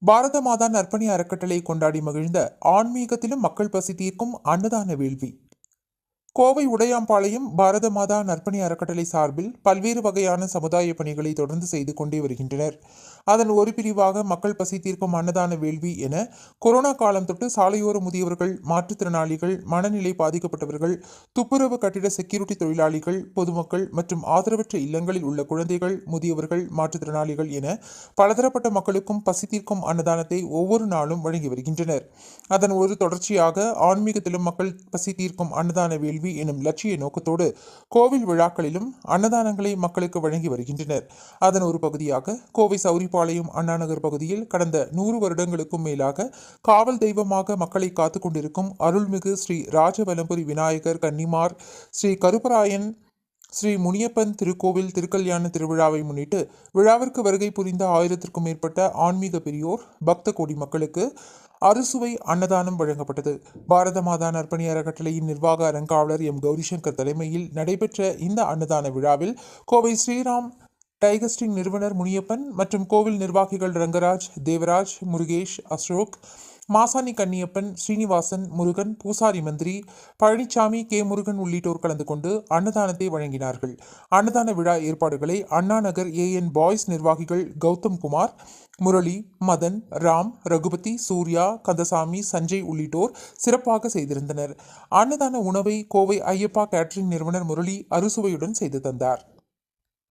பாரத மாதா நற்பணி அறக்கட்டளை கொண்டாடி மகிழ்ந்த ஆன்மீகத்திலும் மக்கள் பசி தீர்க்கும் அன்னதான வேள்வி. கோவை உடையாம்பாளையம் பாரத மாதா நற்பணி அறக்கட்டளை சார்பில் பல்வேறு வகையான சமுதாய பணிகளை தொடர்ந்து செய்து கொண்டே வருகின்றனர். அதன் ஒரு பிரிவாக மக்கள் பசி தீர்க்கும் அன்னதான வேள்வி என கொரோனா காலம் தொட்டு சாலையோர முதியவர்கள், மாற்றுத்திறனாளிகள், மனநிலை பாதிக்கப்பட்டவர்கள், துப்புரவு கட்டிட செக்யூரிட்டி தொழிலாளிகள், பொதுமக்கள் மற்றும் ஆதரவற்ற இல்லங்களில் உள்ள குழந்தைகள், முதியவர்கள், மாற்றுத்திறனாளிகள் என பலதரப்பட்ட மக்களுக்கும் பசி தீர்க்கும் அன்னதானத்தை ஒவ்வொரு நாளும் வழங்கி வருகின்றனர். அதன் ஒரு தொடர்ச்சியாக ஆன்மீகத்திலும் மக்கள் பசி தீர்க்கும் அன்னதான வேள்வி எனும் லட்சிய நோக்கத்தோடு கோவில் விழாக்களிலும் அன்னதானங்களை மக்களுக்கு வழங்கி வருகின்றனர். அதன் ஒரு பகுதியாக கோவை சௌரிபாளையம் அண்ணாநகர் பகுதியில் கடந்த 100 வருடங்களுக்கும் மேலாக காவல் தெய்வமாக மக்களை காத்துக் கொண்டிருக்கும் அருள்மிகு ஸ்ரீ ராஜவலம்புரி விநாயகர், கன்னிமார், ஸ்ரீ கருப்பராயன், ஸ்ரீ முனியப்பன் திருக்கோவில் திருக்கல்யாண திருவிழாவை முன்னிட்டு விழாவிற்கு வருகை புரிந்த 1000க்கும் மேற்பட்ட ஆன்மீக பெரியோர், பக்த கோடி மக்களுக்கு அறுசுவை அன்னதானம் வழங்கப்பட்டது. பாரத மாதா நற்பணி அறக்கட்டளையின் நிர்வாக அறங்காவலர் எம். கௌரிசங்கர் தலைமையில் நடைபெற்ற இந்த அன்னதான விழாவில் கோவை ஸ்ரீராம் டைகஸ்டிங் நிறுவனர் முனியப்பன் மற்றும் கோவில் நிர்வாகிகள் ரங்கராஜ், தேவராஜ், முருகேஷ், அசோக், மாசாணி கன்னியப்பன், ஸ்ரீனிவாசன், முருகன், பூசாரி மந்திரி, பழனிசாமி, கே. முருகன் உள்ளிட்டோர் கலந்து கொண்டு அன்னதானத்தை வழங்கினார்கள். அன்னதான விழா ஏற்பாடுகளை அண்ணாநகர் AN பாய்ஸ் நிர்வாகிகள் கௌதம் குமார், முரளி, மதன், ராம், ரகுபதி, சூர்யா, கந்தசாமி, சஞ்சய் உள்ளிட்டோர் சிறப்பாக செய்திருந்தனர். அன்னதான உணவை கோவை ஐயப்பா கேட்டரிங் நிறுவனர் முரளி அறுசுவையுடன் செய்து தந்தார்.